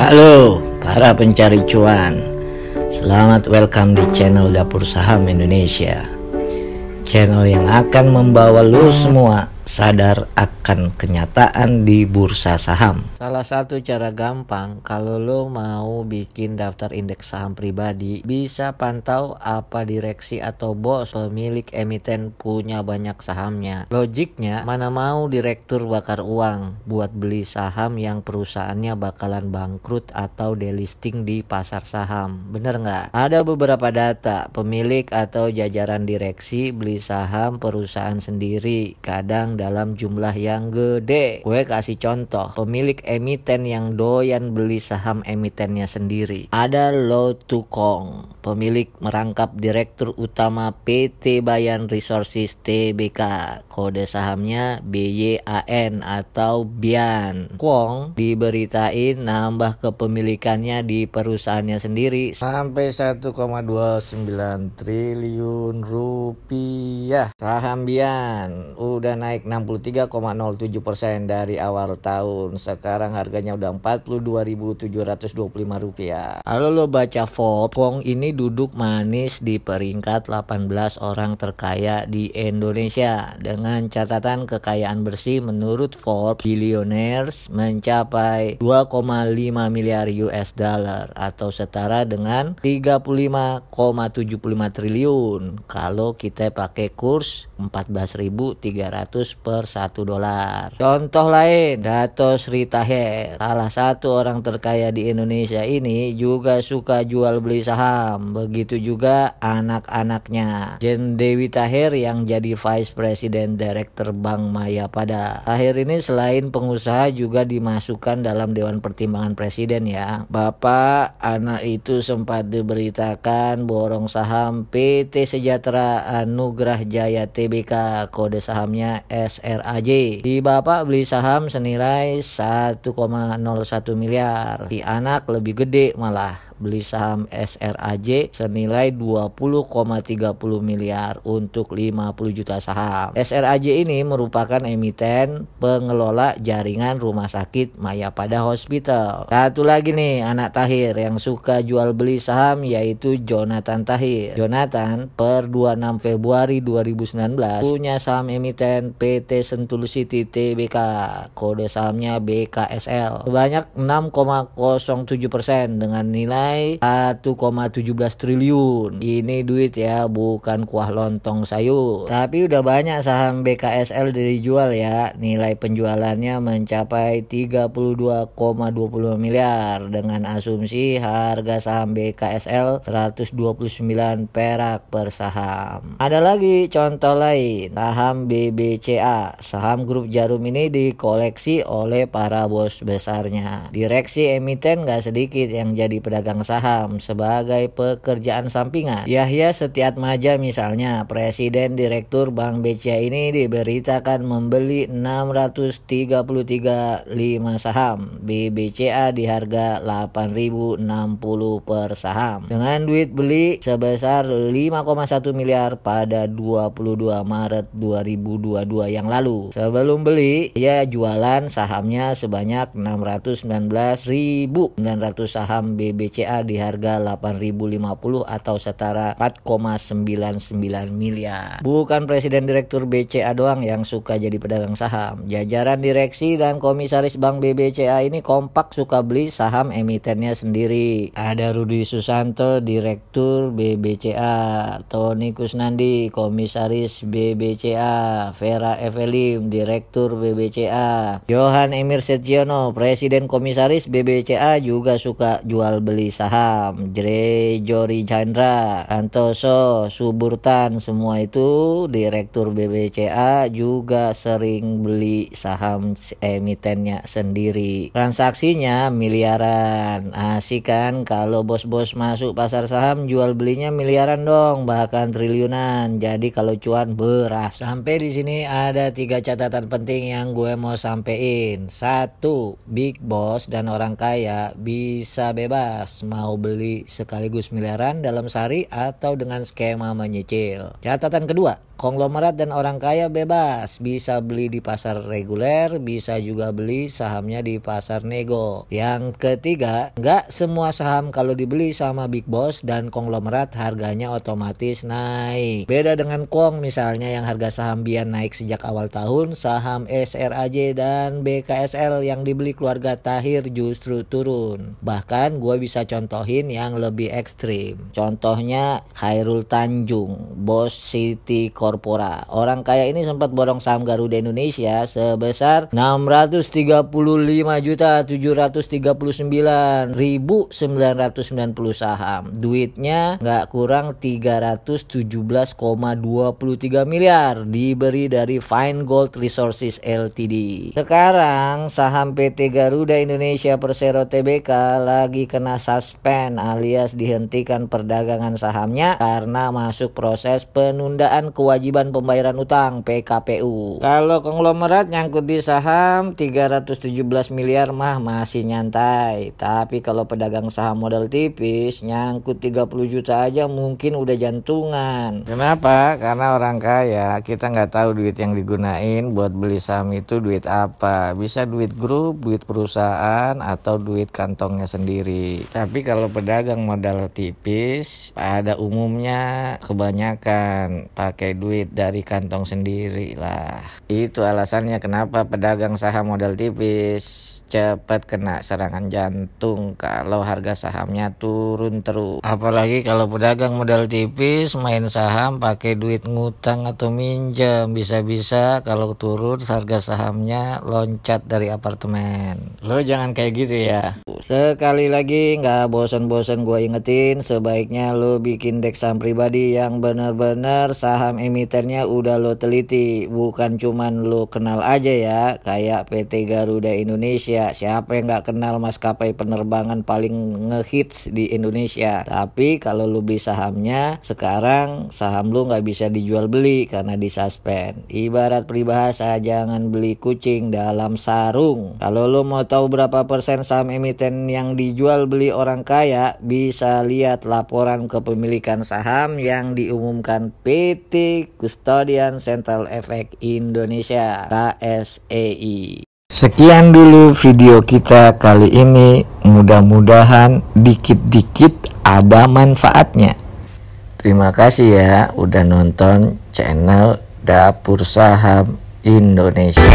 Halo para pencari cuan, selamat welcome di channel Dapur Saham Indonesia. Channel yang akan membawa lu semua sadar akan kenyataan di bursa saham. Salah satu cara gampang kalau lo mau bikin daftar indeks saham pribadi, bisa pantau apa direksi atau bos pemilik emiten punya banyak sahamnya. Logiknya, mana mau direktur bakar uang buat beli saham yang perusahaannya bakalan bangkrut atau delisting di pasar saham. Bener nggak? Ada beberapa data pemilik atau jajaran direksi beli saham perusahaan sendiri, kadang dalam jumlah yang gede. Gue kasih contoh, pemilik emiten yang doyan beli saham emitennya sendiri. Ada Lo Tu Kong, pemilik merangkap direktur utama PT Bayan Resources Tbk, kode sahamnya BYAN atau Bian. Kong diberitain nambah kepemilikannya di perusahaannya sendiri sampai 1,29 triliun rupiah. Saham Bian udah naik 63,07% dari awal tahun. Sekarang harganya udah Rp42.725. Kalau lo baca Forbes, Kong ini duduk manis di peringkat 18 orang terkaya di Indonesia. Dengan catatan kekayaan bersih menurut Forbes, billionaires mencapai 2,5 miliar US dollar atau setara dengan 35,75 triliun kalau kita pakai kurs 14.300 per $1. Contoh lain, Dato Sri Tahir, salah satu orang terkaya di Indonesia ini juga suka jual beli saham. Begitu juga anak-anaknya, Jen Dewi Tahir yang jadi Vice President Director Bank Mayapada. Tahir ini selain pengusaha juga dimasukkan dalam Dewan Pertimbangan Presiden ya. Bapak anak itu sempat diberitakan borong saham PT Sejahtera Anugrah Jaya Tbk, kode sahamnya SRAJ. Di bapak beli saham senilai 1,01 miliar. Di anak lebih gede malah, beli saham SRAJ senilai 20,30 miliar untuk 50 juta saham. SRAJ ini merupakan emiten pengelola jaringan rumah sakit Mayapada Hospital. Satu lagi nih anak Tahir yang suka jual beli saham, yaitu Jonathan Tahir. Jonathan per 26 Februari 2019 punya saham emiten PT Sentul City Tbk, kode sahamnya BKSL, sebanyak 6,07% dengan nilai 1,17 triliun. Ini duit ya, bukan kuah lontong sayur. Tapi udah banyak saham BKSL dijual ya. Nilai penjualannya mencapai 32,20 miliar dengan asumsi harga saham BKSL 129 perak per saham. Ada lagi contoh lain, saham BBCA. Saham grup Jarum ini dikoleksi oleh para bos besarnya. Direksi emiten gak sedikit yang jadi pedagang saham sebagai pekerjaan sampingan. Yahya Setiatmaja misalnya, presiden direktur Bank BCA ini diberitakan membeli 633,5 saham BBCA di harga 8.060 per saham dengan duit beli sebesar 5,1 miliar pada 22 Maret 2022 yang lalu. Sebelum beli, ia jualan sahamnya sebanyak 619.900 saham BBCA di harga 8.050 atau setara 4,99 miliar. Bukan presiden direktur BCA doang yang suka jadi pedagang saham. Jajaran direksi dan komisaris Bank BBCA ini kompak suka beli saham emitennya sendiri. Ada Rudi Susanto, direktur BBCA, Tony Kusnandi, komisaris BBCA, Vera Evelim, direktur BBCA, Johan Emir Setiono, presiden komisaris BBCA juga suka jual beli saham. Jori Chandra, Santoso, Suburtan, semua itu direktur BBCA juga sering beli saham emitennya sendiri. Transaksinya miliaran. Asik kan kalau bos-bos masuk pasar saham jual belinya miliaran dong, bahkan triliunan. Jadi kalau cuan beras. Sampai di sini ada 3 catatan penting yang gue mau sampein. 1. Big boss dan orang kaya bisa bebas mau beli sekaligus miliaran dalam sehari atau dengan skema menyicil. Catatan kedua, Konglomerat dan orang kaya bebas, bisa beli di pasar reguler, bisa juga beli sahamnya di pasar nego. Yang ketiga, nggak semua saham kalau dibeli sama Big Boss dan konglomerat harganya otomatis naik. Beda dengan Quong misalnya yang harga saham Bian naik sejak awal tahun, saham SRAJ dan BKSL yang dibeli keluarga Tahir justru turun. Bahkan gue bisa contohin yang lebih ekstrim. Contohnya Khairul Tanjung, bos City Corpora. Orang kaya ini sempat borong saham Garuda Indonesia sebesar 633.739.990 saham. Duitnya nggak kurang 317,23 miliar diberi dari Fine Gold Resources Ltd. Sekarang saham PT Garuda Indonesia Persero Tbk lagi kena suspend alias dihentikan perdagangan sahamnya karena masuk proses penundaan kewajiban pembayaran utang PKPU. Kalau konglomerat nyangkut di saham 317 miliar mah masih nyantai. Tapi kalau pedagang saham modal tipis nyangkut 30 juta aja mungkin udah jantungan. Kenapa? Karena orang kaya kita nggak tahu duit yang digunain buat beli saham itu duit apa. Bisa duit grup, duit perusahaan, atau duit kantongnya sendiri. Tapi kalau pedagang modal tipis pada umumnya kebanyakan pakai duit dari kantong sendiri lah. Itu alasannya kenapa pedagang saham modal tipis cepat kena serangan jantung kalau harga sahamnya turun terus. Apalagi kalau pedagang modal tipis main saham pakai duit ngutang atau minjem, bisa-bisa kalau turun harga sahamnya loncat dari apartemen. Lo jangan kayak gitu ya. Sekali lagi nggak bosan-bosan gue ingetin, sebaiknya lo bikin deks saham pribadi yang bener-bener saham emitennya udah lo teliti, bukan cuman lo kenal aja ya, kayak PT Garuda Indonesia. Siapa yang nggak kenal maskapai penerbangan paling ngehits di Indonesia? Tapi kalau lo beli sahamnya sekarang, saham lo nggak bisa dijual beli karena disuspend. Ibarat peribahasa, jangan beli kucing dalam sarung. Kalau lo mau tahu berapa persen saham emiten yang dijual beli orang kaya, bisa lihat laporan kepemilikan saham yang diumumkan PT Custodian Central Efek Indonesia (KSEI). Sekian dulu video kita kali ini, mudah-mudahan dikit-dikit ada manfaatnya. Terima kasih ya udah nonton channel Dapur Saham Indonesia.